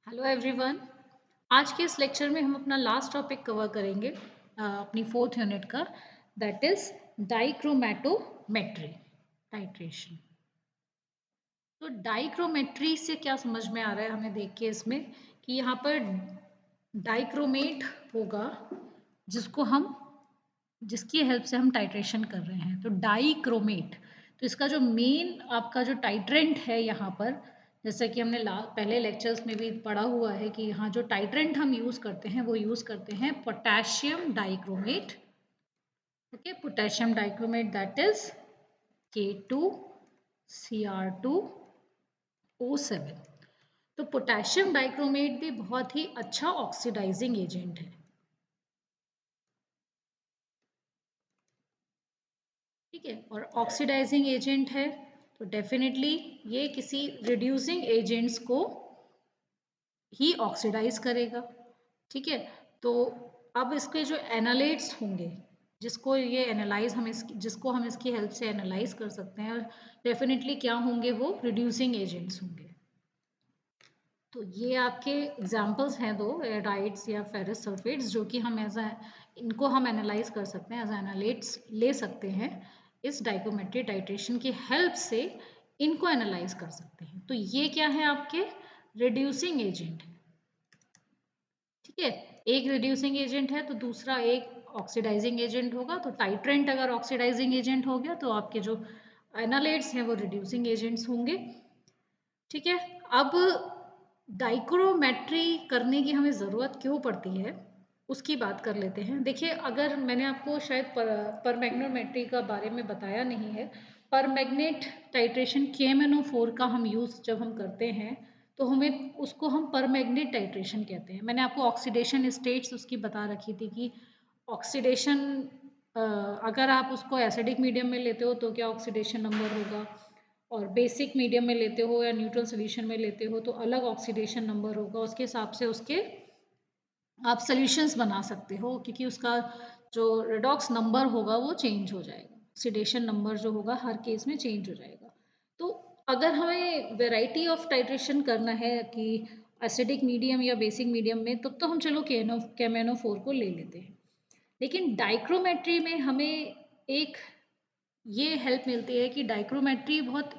Hello everyone. आज के इस लेक्चर में हम अपना लास्ट टॉपिक कवर करेंगे अपनी फोर्थ यूनिट का, दैट इज डाइक्रोमेटोमेट्री टाइट्रेशन। तो डाइक्रोमेट्री से क्या समझ में आ रहा है हमें देख के इसमें कि यहाँ पर डाइक्रोमेट होगा जिसकी हेल्प से हम टाइट्रेशन कर रहे हैं। तो डाइक्रोमेट, तो इसका जो मेन आपका जो टाइट्रेंट है यहाँ पर, जैसा कि हमने पहले लेक्चर्स में भी पढ़ा हुआ है कि यहाँ जो टाइट्रेंट हम यूज़ करते हैं वो यूज़ करते हैं potassium dichromate. Okay, potassium dichromate that is K2Cr2O7। तो पोटेशियम डाइक्रोमेट भी बहुत ही अच्छा ऑक्सीडाइजिंग एजेंट है। ठीक है, और ऑक्सीडाइजिंग एजेंट है तो डेफिनेटली ये किसी रिड्यूसिंग एजेंट्स को ही ऑक्सीडाइज करेगा। ठीक है, तो अब इसके जो एनालाइट्स होंगे जिसको ये एनालाइज जिसको हम इसकी हेल्प से एनालाइज कर सकते हैं, डेफिनेटली क्या होंगे, वो रिड्यूसिंग एजेंट्स होंगे। तो ये आपके एग्जाम्पल्स हैं दो, एराइड्स या फेरस सल्फेट्स, जो कि हम इनको हम एनालाइज कर सकते हैं, एज एनालाइट्स ले सकते हैं। इस डाइक्रोमेट्री टाइट्रेशन की हेल्प से इनको एनालाइज कर सकते हैं। तो ये क्या है, आपके रिड्यूसिंग एजेंट है। ठीक है, एक रिड्यूसिंग एजेंट है तो दूसरा एक ऑक्सीडाइजिंग एजेंट होगा। तो टाइट्रेंट अगर ऑक्सीडाइजिंग एजेंट हो गया तो आपके जो एनालाइट्स हैं वो रिड्यूसिंग एजेंट्स होंगे। ठीक है, अब डाइक्रोमेट्री करने की हमें ज़रूरत क्यों पड़ती है उसकी बात कर लेते हैं। देखिए, अगर मैंने आपको शायद परमैग्नेटोमेट्री का बारे में बताया नहीं है, परमैग्नेट टाइट्रेशन KMnO4 का हम यूज़ जब हम करते हैं तो हमें उसको हम परमैग्नेट टाइट्रेशन कहते हैं। मैंने आपको ऑक्सीडेशन स्टेट्स उसकी बता रखी थी कि ऑक्सीडेशन, अगर आप उसको एसिडिक मीडियम में लेते हो तो क्या ऑक्सीडेशन नंबर होगा, और बेसिक मीडियम में लेते हो या न्यूट्रल सोल्यूशन में लेते हो तो अलग ऑक्सीडेशन नंबर होगा। उसके हिसाब से उसके आप सोल्यूशंस बना सकते हो, क्योंकि उसका जो रेडॉक्स नंबर होगा वो चेंज हो जाएगा, ऑक्सीडेशन नंबर जो होगा हर केस में चेंज हो जाएगा। तो अगर हमें वेराइटी ऑफ टाइट्रेशन करना है कि एसिडिक मीडियम या बेसिक मीडियम में, तब तो हम चलो KMnO4 को ले लेते हैं। लेकिन डाइक्रोमेट्री में हमें एक ये हेल्प मिलती है कि डाइक्रोमेट्री बहुत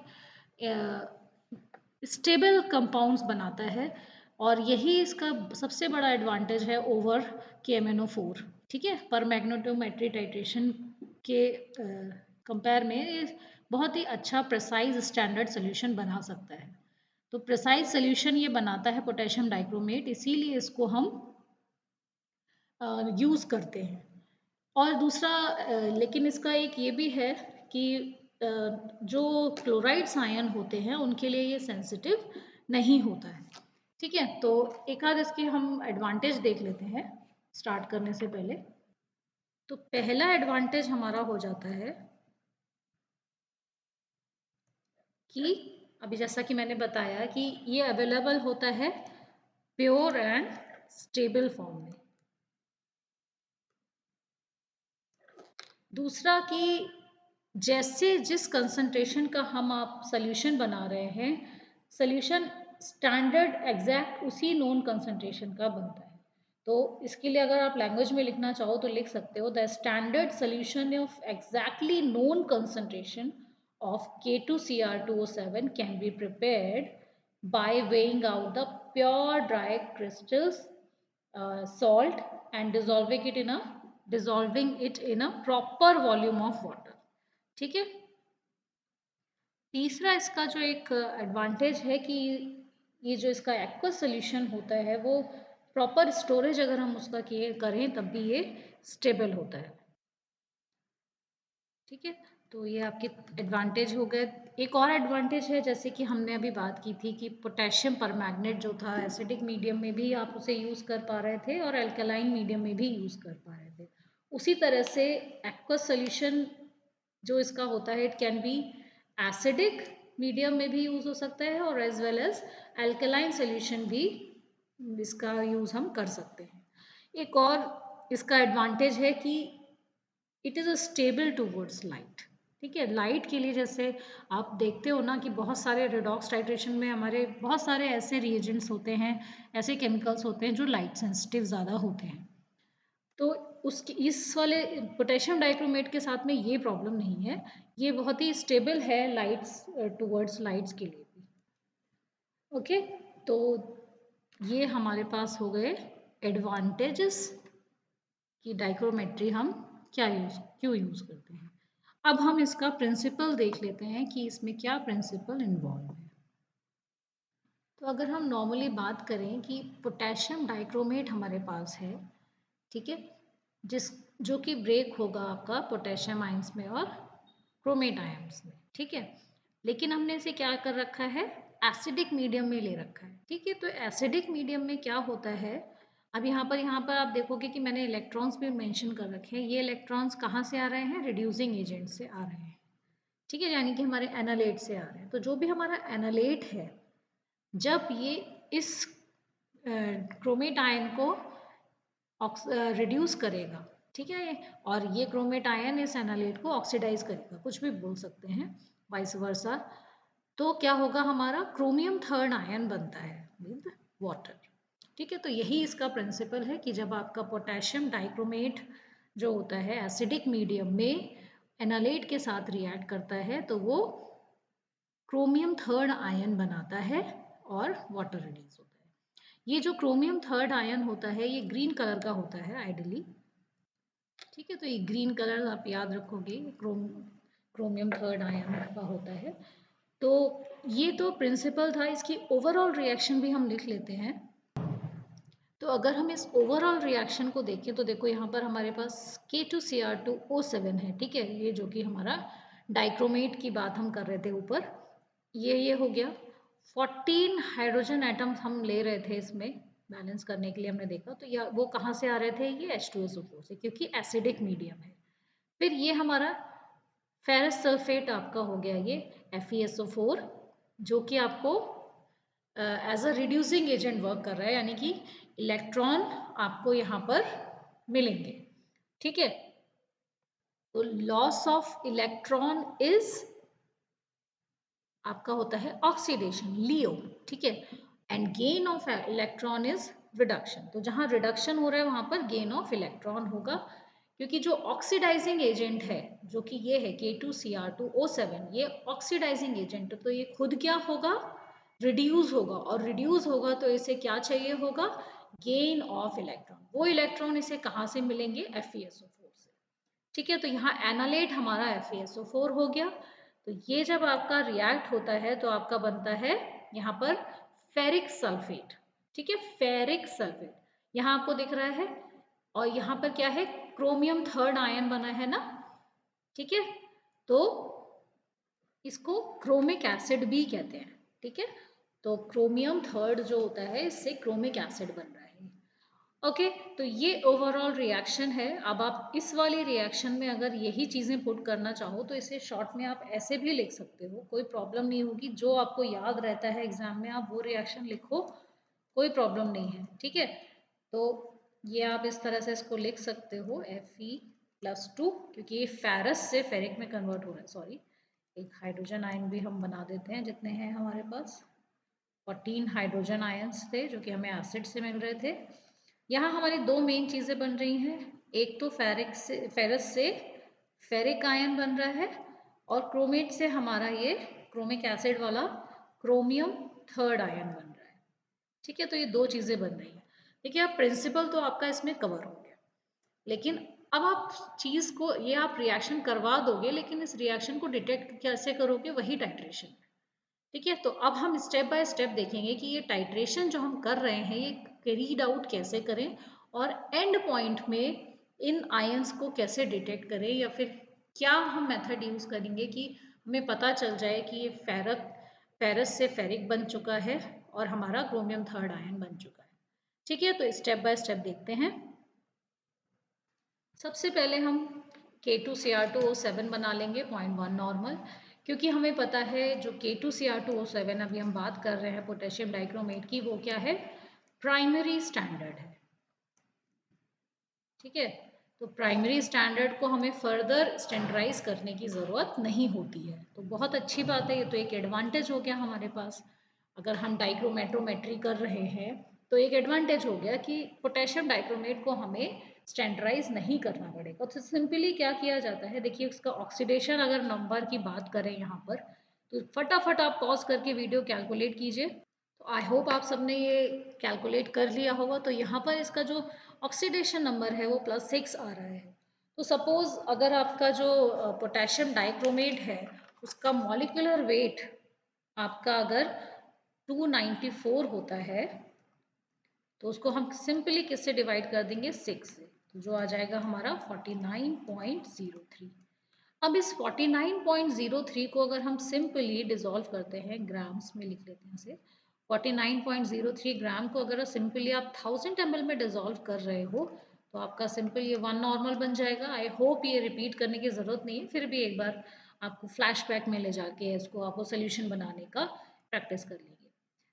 स्टेबल कंपाउंड्स बनाता है, और यही इसका सबसे बड़ा एडवांटेज है ओवर KMnO4। ठीक है, पर मैग्नेटोमेट्री टाइट्रेशन के कंपेयर में ये बहुत ही अच्छा प्रिसाइज स्टैंडर्ड सोल्यूशन बना सकता है। तो प्रिसाइज सोल्यूशन ये बनाता है पोटेशियम डाइक्रोमेट, इसीलिए इसको हम यूज़ करते हैं। और दूसरा लेकिन इसका एक ये भी है कि जो क्लोराइड्स आयन होते हैं उनके लिए ये सेंसिटिव नहीं होता है। ठीक है, तो एक आध इसके हम एडवांटेज देख लेते हैं स्टार्ट करने से पहले। तो पहला एडवांटेज हमारा हो जाता है कि अभी जैसा कि मैंने बताया कि ये अवेलेबल होता है प्योर एंड स्टेबल फॉर्म में। दूसरा कि जैसे जिस कंसंट्रेशन का हम आप सोल्यूशन बना रहे हैं, सोल्यूशन स्टैंडर्ड एग्जैक्ट उसी नोन कंसंट्रेशन का बनता है। तो इसके लिए अगर आप लैंग्वेज में लिखना चाहो तो लिख सकते हो, the standard solution of exactly known concentration of K2Cr2O7 can be prepared by weighing out the pure dry crystals salt and dissolving it in a proper volume of water। ठीक है, तीसरा इसका जो एक एडवांटेज है कि ये जो इसका एक्वस सोल्यूशन होता है वो प्रॉपर स्टोरेज अगर हम उसका किए करें तब भी ये स्टेबल होता है। ठीक है, तो ये आपके एडवांटेज हो गए। एक और एडवांटेज है, जैसे कि हमने अभी बात की थी कि पोटेशियम परमैग्नेट जो था एसिडिक मीडियम में भी आप उसे यूज़ कर पा रहे थे और अल्कलाइन मीडियम में भी यूज़ कर पा रहे थे। उसी तरह से एक्वस सोल्यूशन जो इसका होता है, it can be acidic medium में भी यूज़ हो सकता है और as well as alkaline solution भी इसका यूज़ हम कर सकते हैं। एक और इसका एडवांटेज है कि it is a stable towards light. ठीक है, लाइट के लिए जैसे आप देखते हो ना कि बहुत सारे रेडॉक्स टाइट्रेशन में हमारे बहुत सारे ऐसे रिएजेंट्स होते हैं, ऐसे केमिकल्स होते हैं जो लाइट सेंसिटिव ज़्यादा होते हैं। तो उसकी इस वाले पोटेशियम डाइक्रोमेट के साथ में ये प्रॉब्लम नहीं है, ये बहुत ही स्टेबल है लाइट्स टुवर्ड्स लाइट्स के लिए भी। ओके, तो ये हमारे पास हो गए एडवांटेजेस कि डाइक्रोमेट्री हम क्यों यूज़ करते हैं। अब हम इसका प्रिंसिपल देख लेते हैं कि इसमें क्या प्रिंसिपल इन्वॉल्व है। तो अगर हम नॉर्मली बात करें कि पोटेशियम डाइक्रोमेट हमारे पास है, ठीक है, जिस जो कि ब्रेक होगा आपका पोटेशियम आयंस में और क्रोमेट आयंस में, ठीक है, लेकिन हमने इसे क्या कर रखा है, एसिडिक मीडियम में ले रखा है। ठीक है, तो एसिडिक मीडियम में क्या होता है, अब यहाँ पर आप देखोगे कि मैंने इलेक्ट्रॉन्स भी मेंशन कर रखे हैं। ये इलेक्ट्रॉन्स कहाँ से आ रहे हैं, रिड्यूसिंग एजेंट से आ रहे हैं। ठीक है, यानी कि हमारे एनालेट से आ रहे हैं। तो जो भी हमारा एनालेट है, जब ये इस क्रोमेट आयन को रिड्यूस करेगा, ठीक है, और ये क्रोमेट आयन इस एनालेट को ऑक्सीडाइज करेगा, कुछ भी बोल सकते हैं, वाइस वर्सा, तो क्या होगा, हमारा क्रोमियम थर्ड आयन बनता है विद वाटर। ठीक है, तो यही इसका प्रिंसिपल है कि जब आपका पोटेशियम डाइक्रोमेट जो होता है एसिडिक मीडियम में एनालेट के साथ रिएक्ट करता है तो वो क्रोमियम थर्ड आयन बनाता है और वाटर रिलीज होता है। ये जो क्रोमियम थर्ड आयन होता है ये ग्रीन कलर का होता है आइडियली। ठीक है, तो ये ग्रीन कलर आप याद रखोगे, क्रोमियम थर्ड आयन का होता है। तो ये तो प्रिंसिपल था, इसकी ओवरऑल रिएक्शन भी हम लिख लेते हैं। तो अगर हम इस ओवरऑल रिएक्शन को देखें तो देखो यहाँ पर हमारे पास K2Cr2O7 है। ठीक है, ये जो कि हमारा डाइक्रोमेट की बात हम कर रहे थे ऊपर, ये हो गया 14 हाइड्रोजन एटम्स हम ले रहे थे इसमें बैलेंस करने के लिए, हमने देखा तो यह वो कहाँ से आ रहे थे, ये H2SO4 से, क्योंकि एसिडिक मीडियम है। फिर ये हमारा फेरस सल्फेट आपका हो गया ये FeSO4, जो कि आपको as a reducing agent work कर रहा है, यानी कि इलेक्ट्रॉन आपको यहाँ पर मिलेंगे। ठीक है, तो लॉस ऑफ इलेक्ट्रॉन इज आपका होता है ऑक्सीडेशन, लियो। ठीक है, and gain of electron is reduction. तो जहां रिडक्शन हो रहा है वहां पर गेन ऑफ इलेक्ट्रॉन होगा, क्योंकि जो ऑक्सीडाइजिंग एजेंट है जो कि ये है K2Cr2O7, ये ऑक्सीडाइजिंग एजेंट, तो ये खुद क्या होगा, रिड्यूस होगा, और रिड्यूस होगा तो इसे क्या चाहिए होगा, गेन ऑफ इलेक्ट्रॉन। वो इलेक्ट्रॉन इसे कहाँ से मिलेंगे, FeSO4 से। ठीक है, तो यहाँ एनालेट हमारा FeSO4 हो गया। तो ये जब आपका रिएक्ट होता है तो आपका बनता है यहाँ पर फेरिक सल्फेट। ठीक है, फेरिक सल्फेट यहाँ आपको दिख रहा है, और यहाँ पर क्या है, क्रोमियम थर्ड आयन बना है ना। ठीक है, तो इसको क्रोमिक एसिड भी कहते हैं। ठीक है, तो क्रोमियम थर्ड जो होता है इससे क्रोमिक एसिड बन रहा है। ओके, तो ये ओवरऑल रिएक्शन है। अब आप इस वाली रिएक्शन में अगर यही चीज़ें पुट करना चाहो तो इसे शॉर्ट में आप ऐसे भी लिख सकते हो, कोई प्रॉब्लम नहीं होगी। जो आपको याद रहता है एग्जाम में आप वो रिएक्शन लिखो, कोई प्रॉब्लम नहीं है। ठीक है, तो ये आप इस तरह से इसको लिख सकते हो Fe+2, क्योंकि ये फेरस से फेरिक में कन्वर्ट हो रहा है। सॉरी, एक हाइड्रोजन आयन भी हम बना देते हैं, जितने हैं हमारे पास 14 हाइड्रोजन आयन्स थे जो कि हमें एसिड से मिल रहे थे। यहाँ हमारी दो मेन चीज़ें बन रही हैं, एक तो फेरस से फेरिक आयन बन रहा है, और क्रोमेट से हमारा ये क्रोमिक एसिड वाला क्रोमियम थर्ड आयन बन रहा है। ठीक है, तो ये दो चीज़ें बन रही हैं। देखिए, अब प्रिंसिपल तो आपका इसमें कवर हो गया, लेकिन अब आप चीज़ को, ये आप रिएक्शन करवा दोगे, लेकिन इस रिएक्शन को डिटेक्ट कैसे करोगे, वही टाइट्रेशन। ठीक है, तो अब हम स्टेप बाय स्टेप देखेंगे कि ये टाइट्रेशन जो हम कर रहे हैं ये कैरीड आउट कैसे करें, और एंड पॉइंट में इन आयंस को कैसे डिटेक्ट करें, या फिर क्या हम मेथड यूज़ करेंगे कि हमें पता चल जाए कि ये फेरस से फेरिक बन चुका है और हमारा क्रोमियम थर्ड आयन बन चुका है। ठीक है, तो स्टेप बाय स्टेप देखते हैं। सबसे पहले हम K2Cr2O7 बना लेंगे 0.1 नॉर्मल, क्योंकि हमें पता है जो K2Cr2O7 अभी हम बात कर रहे हैं पोटेशियम डाइक्रोमेट की, वो क्या है, प्राइमरी स्टैंडर्ड है। ठीक है, तो प्राइमरी स्टैंडर्ड को हमें फर्दर स्टैंडर्डाइज करने की ज़रूरत नहीं होती है। तो बहुत अच्छी बात है, ये तो एक एडवांटेज हो गया हमारे पास। अगर हम डाइक्रोमेट्रोमेट्री कर रहे हैं तो एक एडवांटेज हो गया कि पोटेशियम डाइक्रोमेट को हमें स्टैंडर्डाइज नहीं करना पड़ेगा। तो सिंपली क्या किया जाता है, देखिए उसका ऑक्सीडेशन अगर नंबर की बात करें यहाँ पर, तो फटाफट आप पॉज करके वीडियो कैलकुलेट कीजिए। तो आई होप आप सबने ये कैलकुलेट कर लिया होगा। तो यहाँ पर इसका जो ऑक्सीडेशन नंबर है वो +6 आ रहा है। तो सपोज अगर आपका जो पोटेशियम डाइक्रोमेट है उसका मॉलिक्यूलर वेट आपका अगर 294 होता है तो उसको हम सिंपली किससे डिवाइड कर देंगे, 6 से, तो जो आ जाएगा हमारा 49.03। अब इस 49.03 को अगर हम सिंपली डिसॉल्व करते हैं, ग्राम्स में लिख लेते हैं इसे, 49.03 ग्राम को अगर सिंपली आप 1000 ml में डिसॉल्व कर रहे हो तो आपका सिंपल ये 1 नॉर्मल बन जाएगा। आई होप ये रिपीट करने की ज़रूरत नहीं है, फिर भी एक बार आपको फ्लैशबैक में ले जाके इसको आपको सोल्यूशन बनाने का प्रैक्टिस कर लेंगे।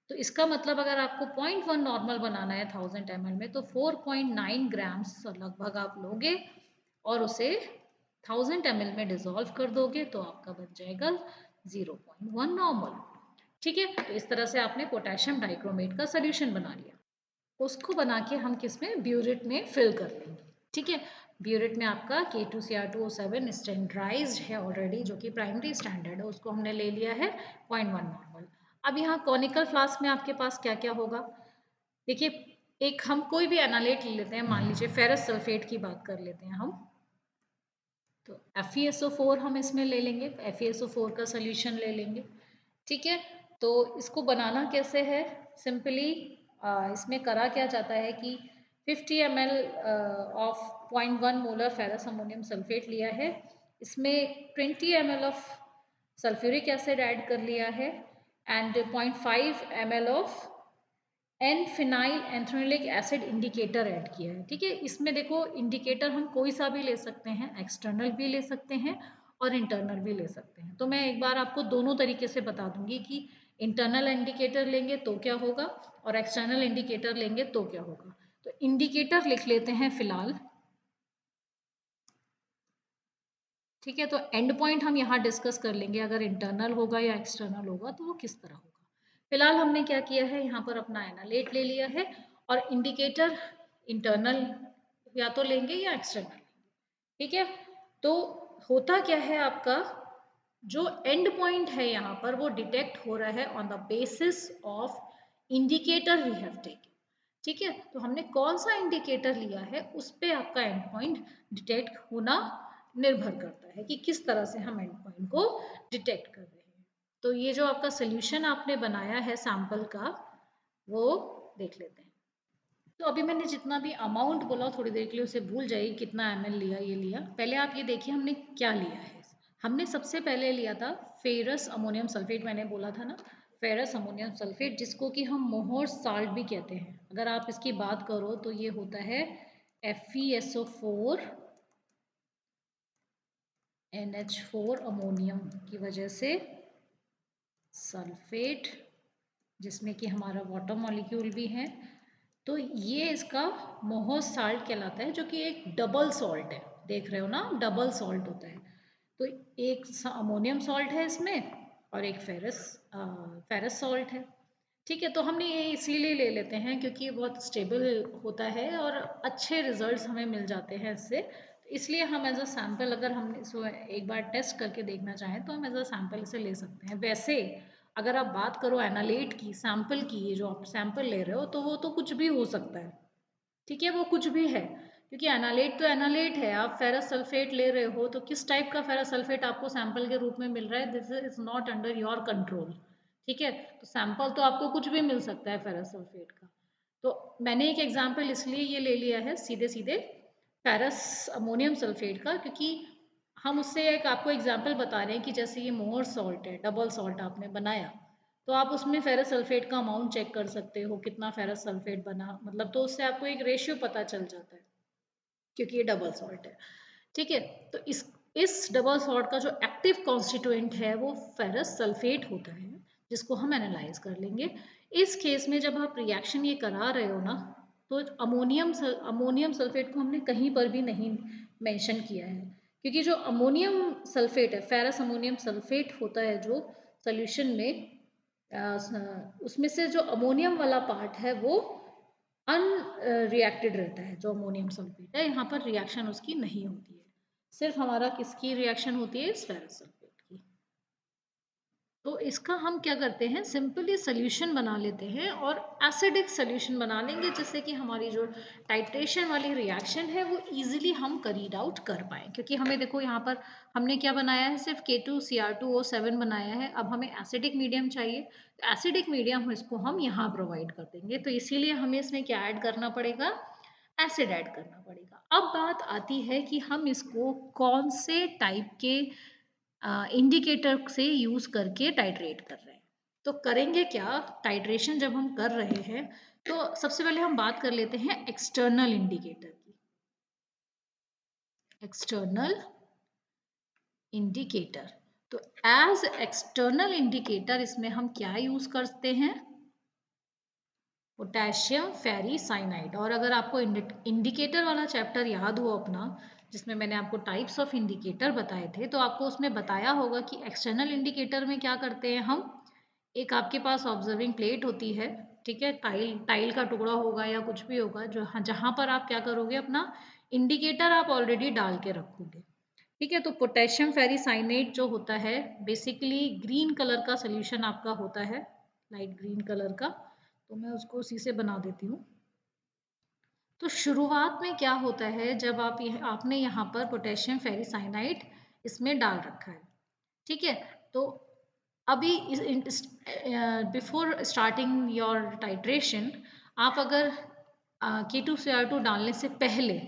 तो इसका मतलब अगर आपको 0.1 नॉर्मल बनाना है 1000 ml में तो 4.9 ग्राम्स लगभग आप लोगे और उसे 1000 ml में डिसॉल्व कर दोगे तो आपका बन जाएगा 0.1 नॉर्मल। ठीक है, तो इस तरह से आपने पोटेशियम डाइक्रोमेट का सोल्यूशन बना लिया। उसको बना के हम किस में, ब्यूरेट में फिल कर लेंगे। ठीक है, ब्यूरेट में आपका K2Cr2O7 स्टैंडर्डाइज्ड है ऑलरेडी, जो कि प्राइमरी स्टैंडर्ड है, उसको हमने ले लिया है 0.1 नॉर्मल। अब यहाँ कॉनिकल फ्लास्क में आपके पास क्या क्या होगा, देखिए एक हम कोई भी एनालेट ले लेते हैं, मान लीजिए फेरस सल्फेट की बात कर लेते हैं हम, तो FeSO4 हम इसमें ले लेंगे, FeSO4 का सोल्यूशन ले लेंगे। ठीक है, तो इसको बनाना कैसे है, सिंपली इसमें करा क्या जाता है कि 50 ml of 0.1 molar ferrous ammonium sulphate लिया है, इसमें 20 ml of sulphuric acid add कर लिया है and 0.5 ml of N phenyl anthranilic acid indicator add किया है। ठीक है, इसमें देखो इंडिकेटर हम कोई सा भी ले सकते हैं, एक्सटर्नल भी ले सकते हैं और इंटरनल भी ले सकते हैं। तो मैं एक बार आपको दोनों तरीके से बता दूंगी कि इंटरनल इंडिकेटर लेंगे तो क्या होगा और एक्सटर्नल इंडिकेटर लेंगे तो क्या होगा। तो इंडिकेटर लिख लेते हैं फिलहाल। ठीक है, तो एंड पॉइंट हम यहाँ डिस्कस कर लेंगे, अगर इंटरनल होगा या एक्सटर्नल होगा तो वो किस तरह होगा। फिलहाल हमने क्या किया है, यहाँ पर अपना एनालेट ले लिया है और इंडिकेटर इंटरनल या तो लेंगे या एक्सटर्नल। ठीक है, तो होता क्या है, आपका जो एंड पॉइंट है यहाँ पर वो डिटेक्ट हो रहा है on the basis of indicator we have taken. ठीक है, तो हमने कौन सा इंडिकेटर लिया है उस पे आपका एंड पॉइंट डिटेक्ट होना निर्भर करता है कि किस तरह से हम एंड पॉइंट को डिटेक्ट कर रहे हैं। तो ये जो आपका सोल्यूशन आपने बनाया है सैंपल का, वो देख लेते हैं। तो अभी मैंने जितना भी अमाउंट बोला थोड़ी देर के लिए उसे भूल जाइए, कितना ml लिया ये लिया। पहले आप ये देखिए हमने क्या लिया है। हमने सबसे पहले लिया था फेरस अमोनियम सल्फेट, मैंने बोला था ना फेरस अमोनियम सल्फेट, जिसको कि हम मोहर साल्ट भी कहते हैं। अगर आप इसकी बात करो तो ये होता है FeSO4 NH4 अमोनियम की वजह से सल्फेट, जिसमें कि हमारा वाटर मॉलिक्यूल भी है। तो ये इसका मोहर साल्ट कहलाता है, जो कि एक डबल सॉल्ट है, देख रहे हो ना, डबल सॉल्ट होता है। तो एक अमोनियम सॉल्ट है इसमें और एक फेरस सॉल्ट है। ठीक है, तो हमने ये इसीलिए ले लेते हैं क्योंकि ये बहुत स्टेबल होता है और अच्छे रिजल्ट्स हमें मिल जाते हैं इससे। तो इसलिए हम एज अ सैम्पल, अगर हम इसको एक बार टेस्ट करके देखना चाहें तो हम एज अ सैम्पल इसे ले सकते हैं। वैसे अगर आप बात करो एनालेट की, सैम्पल की, ये जो आप सैम्पल ले रहे हो तो वो तो कुछ भी हो सकता है। ठीक है, वो कुछ भी है क्योंकि एनालेट तो एनालेट है। आप फेरस सल्फेट ले रहे हो तो किस टाइप का फेरस सल्फेट आपको सैंपल के रूप में मिल रहा है, this is not under your control. ठीक है, तो सैंपल तो आपको कुछ भी मिल सकता है फेरस सल्फेट का। तो मैंने एक एग्जांपल इसलिए ये ले लिया है सीधे सीधे फेरस अमोनियम सल्फेट का, क्योंकि हम उससे एक आपको एग्जाम्पल बता रहे हैं कि जैसे ये मोहर सॉल्ट है, डबल सॉल्ट आपने बनाया, तो आप उसमें फेरस सल्फेट का अमाउंट चेक कर सकते हो कितना फेरस सल्फेट बना, मतलब तो उससे आपको एक रेशियो पता चल जाता है क्योंकि ये डबल सॉल्ट है। ठीक है, तो इस डबल सॉल्ट का जो एक्टिव कॉन्स्टिट्यूएंट है वो फेरस सल्फेट होता है, जिसको हम एनालाइज कर लेंगे। इस केस में जब आप रिएक्शन ये करा रहे हो ना, तो अमोनियम सल्फेट को हमने कहीं पर भी नहीं मेंशन किया है, क्योंकि जो अमोनियम सल्फेट है, फेरस अमोनियम सल्फेट होता है जो सोल्यूशन में, उसमें से जो अमोनियम वाला पार्ट है वो अनरिएक्टेड रहता है। जो अमोनियम सल्फेट है यहाँ पर रिएक्शन उसकी नहीं होती है, सिर्फ हमारा किसकी रिएक्शन होती है, इस फेरस सल्फेट की। तो इसका हम क्या करते हैं, सिंपली सोल्यूशन बना लेते हैं और एसिडिक सोल्यूशन बना लेंगे, जिससे कि हमारी जो टाइट्रेशन वाली रिएक्शन है वो इजीली हम करीड आउट कर पाएँ। क्योंकि हमें देखो यहाँ पर हमने क्या बनाया है, सिर्फ K2Cr2O7 बनाया है। अब हमें एसिडिक मीडियम चाहिए, तो एसिडिक मीडियम इसको हम यहाँ प्रोवाइड कर देंगे। तो इसीलिए हमें इसमें क्या ऐड करना पड़ेगा, एसिड ऐड करना पड़ेगा। अब बात आती है कि हम इसको कौन से टाइप के इंडिकेटर से यूज करके टाइट्रेट कर रहे हैं। तो करेंगे क्या, टाइट्रेशन जब हम कर रहे हैं तो सबसे पहले हम बात कर लेते हैं एक्सटर्नल इंडिकेटर की। एक्सटर्नल इंडिकेटर, तो एज एक्सटर्नल इंडिकेटर इसमें हम क्या यूज करते हैं, पोटेशियम फेरी साइनाइड। और अगर आपको इंडिकेटर वाला चैप्टर याद हो अपना, जिसमें मैंने आपको टाइप्स ऑफ इंडिकेटर बताए थे, तो आपको उसमें बताया होगा कि एक्सटर्नल इंडिकेटर में क्या करते हैं हम, एक आपके पास ऑब्जर्विंग प्लेट होती है, ठीक है, टाइल टाइल का टुकड़ा होगा या कुछ भी होगा, जो जहाँ पर आप क्या करोगे, अपना इंडिकेटर आप ऑलरेडी डाल के रखोगे। ठीक है, तो पोटेशियम फेरीसाइनेट जो होता है बेसिकली ग्रीन कलर का सोल्यूशन आपका होता है, लाइट ग्रीन कलर का। तो मैं उसको उसी से बना देती हूँ। तो शुरुआत में क्या होता है, जब आपने यहाँ पर पोटेशियम फेरीसाइनाइड इसमें डाल रखा है, ठीक है, तो अभी बिफोर स्टार्टिंग योर टाइट्रेशन, आप अगर K2Cr2 डालने से पहले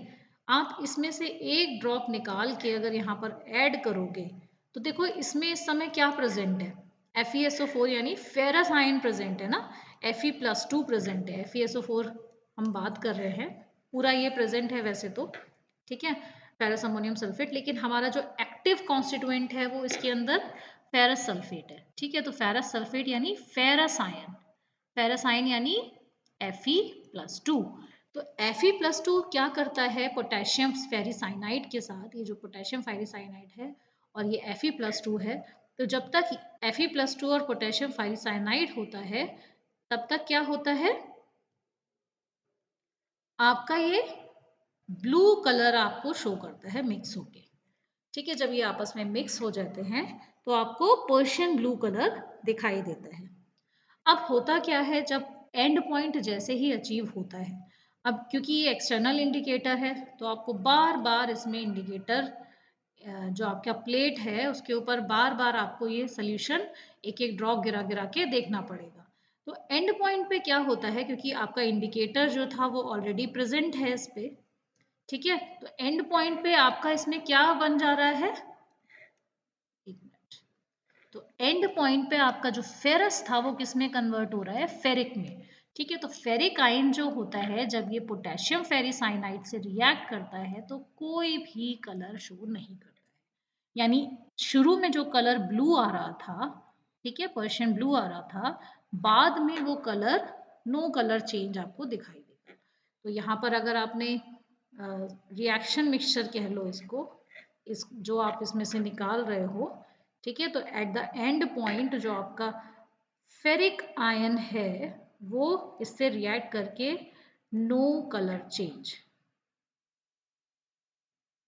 आप इसमें से एक ड्रॉप निकाल के अगर यहाँ पर ऐड करोगे, तो देखो इसमें इस समय क्या प्रेजेंट है, FeSO4 यानी फेरस आयन प्रेजेंट है ना, Fe+2 प्रेजेंट है, FeSO4 हम बात कर रहे हैं, पूरा ये प्रेजेंट है वैसे तो, ठीक है, फेरस अमोनियम सल्फेट, लेकिन हमारा जो एक्टिव कॉन्स्टिट्यूएंट है वो इसके अंदर फेरस सल्फेट है। ठीक है, तो फेरस सल्फेट यानी फेरस आयन, फेरस आयन यानी Fe+2। तो Fe+2 क्या करता है, पोटेशियम फेरीसाइनाइड के साथ, ये जो पोटेशियम फेरीसाइनाइड है और ये Fe+2 है, तो जब तक Fe+2 और पोटेशियम फेरीसाइनाइड होता है, तब तक क्या होता है, आपका ये ब्लू कलर आपको शो करता है मिक्स होके। ठीक है, जब ये आपस में मिक्स हो जाते हैं तो आपको पर्शियन ब्लू कलर दिखाई देता है। अब होता क्या है, जब एंड पॉइंट जैसे ही अचीव होता है, अब क्योंकि ये एक्सटर्नल इंडिकेटर है, तो आपको बार बार इसमें इंडिकेटर जो आपका प्लेट है उसके ऊपर बार बार आपको ये सोल्यूशन एक एक ड्रॉप गिरा गिरा के देखना पड़ेगा। तो एंड पॉइंट पे क्या होता है, क्योंकि आपका इंडिकेटर जो था वो ऑलरेडी प्रेजेंट है इस पे, ठीक है, तो एंड पॉइंट पे आपका इसमें क्या बन जा रहा है, एक मिनट, तो एंड पॉइंट पे आपका जो फेरस था वो किस में कन्वर्ट हो रहा है, फेरिक में। ठीक है, तो फेरिक आयन जो होता है, जब ये पोटेशियम फेरीसाइनाइड से रिएक्ट करता है तो कोई भी कलर शो नहीं करता है, यानी शुरू में जो कलर ब्लू आ रहा था, ठीक है, पर्शियन ब्लू आ रहा था, बाद में वो कलर नो कलर चेंज आपको दिखाई देगा। तो यहाँ पर अगर आपने रिएक्शन मिक्सचर कह लो इसको, इस जो आप इसमें से निकाल रहे हो, ठीक है, तो एट द एंड पॉइंट जो आपका फेरिक आयन है वो इससे रिएक्ट करके नो कलर चेंज।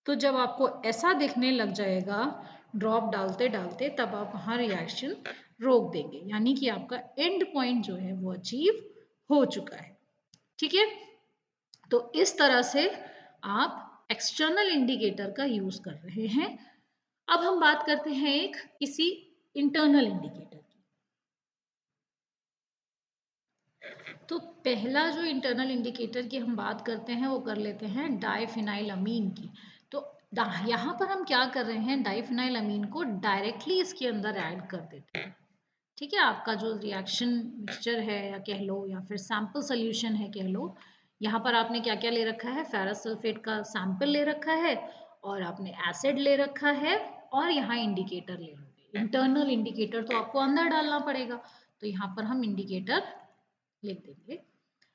तो जब आपको ऐसा दिखने लग जाएगा ड्रॉप डालते डालते, तब आप वहाँ रिएक्शन रोक देंगे, यानी कि आपका एंड पॉइंट जो है वो अचीव हो चुका है। ठीक है, तो इस तरह से आप एक्सटर्नल इंडिकेटर का यूज कर रहे हैं। अब हम बात करते हैं एक किसी इंटरनल इंडिकेटर की। तो पहला जो इंटरनल इंडिकेटर की हम बात करते हैं वो कर लेते हैं डाइफिनाइल अमीन की। तो यहाँ पर हम क्या कर रहे हैं, डाइफिनाइल अमीन को डायरेक्टली इसके अंदर ऐड कर देते हैं। ठीक है, आपका जो रिएक्शन मिक्सचर है या कह लो, या फिर सैंपल सोल्यूशन है कह लो, यहाँ पर आपने क्या क्या ले रखा है, फेरस सल्फेट का सैंपल ले रखा है, और आपने एसिड ले रखा है, और यहाँ इंडिकेटर ले लोगे। इंटरनल इंडिकेटर तो आपको अंदर डालना पड़ेगा, तो यहाँ पर हम इंडिकेटर लिख देंगे।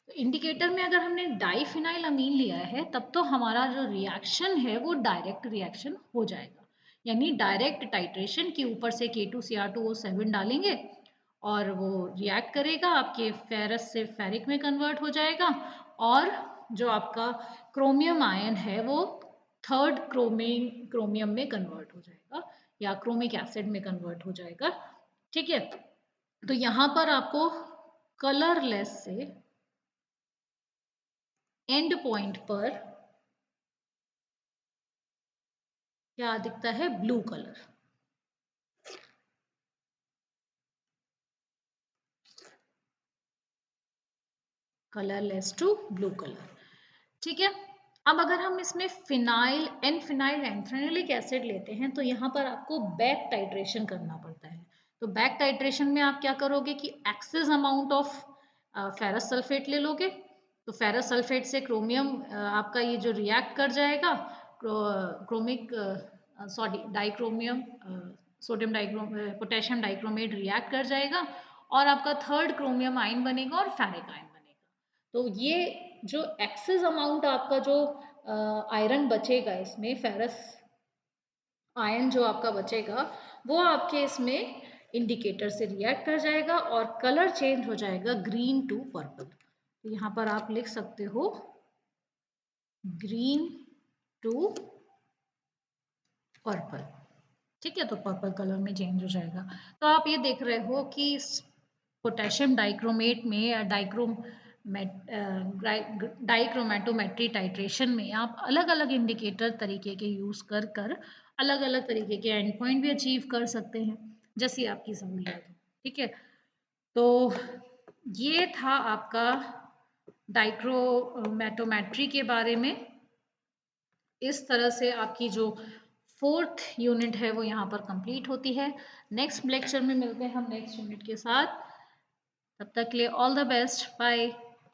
तो इंडिकेटर में अगर हमने डाइफिनाइल अमीन लिया है तब तो हमारा जो रिएक्शन है वो डायरेक्ट रिएक्शन हो जाएगा, यानी डायरेक्ट टाइट्रेशन के ऊपर से K2Cr2O7 डालेंगे और वो रिएक्ट करेगा, आपके फेरस से फेरिक में कन्वर्ट हो जाएगा और जो आपका क्रोमियम आयन है वो थर्ड क्रोमियम में कन्वर्ट हो जाएगा या क्रोमिक एसिड में कन्वर्ट हो जाएगा। ठीक है, तो यहाँ पर आपको कलरलेस से एंड पॉइंट पर क्या दिखता है, blue colour. Colourless to blue colour. ठीक है, अब अगर हम इसमें फिनाइल एंथ्रेनोलिक एसिड लेते हैं तो यहाँ पर आपको बैक टाइट्रेशन करना पड़ता है। तो बैक टाइट्रेशन में आप क्या करोगे कि excess amount of ferrous sulphate ले लोगे। तो फेरस सल्फेट से क्रोमियम आपका ये जो रिएक्ट कर जाएगा, chromic sorry dichromium sodium dichrome potassium dichromate react कर जाएगा और आपका थर्ड क्रोमियम आयन बनेगा और फेरिक आयन बनेगा। तो ये जो एक्सेस अमाउंट आपका जो आयरन बचेगा इसमें, फेरस आयन जो आपका बचेगा वो आपके इसमें इंडिकेटर से रिएक्ट कर जाएगा और कलर चेंज हो जाएगा ग्रीन टू पर्पल। तो यहाँ पर आप लिख सकते हो ग्रीन टू पर्पल। ठीक है, तो पर्पल कलर में चेंज हो जाएगा। तो आप ये देख रहे हो कि पोटेशियम डाइक्रोमेट में या डाइक्रोमेटोमेट्री टाइट्रेशन में आप अलग अलग इंडिकेटर तरीके के यूज़ कर कर अलग अलग तरीके के एंड पॉइंट भी अचीव कर सकते हैं, जैसी आपकी सहूलियत हो। ठीक है, तो ये था आपका डाइक्रोमेटोमेट्री के बारे में। इस तरह से आपकी जो फोर्थ यूनिट है वो यहाँ पर कंप्लीट होती है। नेक्स्ट लेक्चर में मिलते हैं हम नेक्स्ट यूनिट के साथ। तब तक के लिए ऑल द बेस्ट, बाय।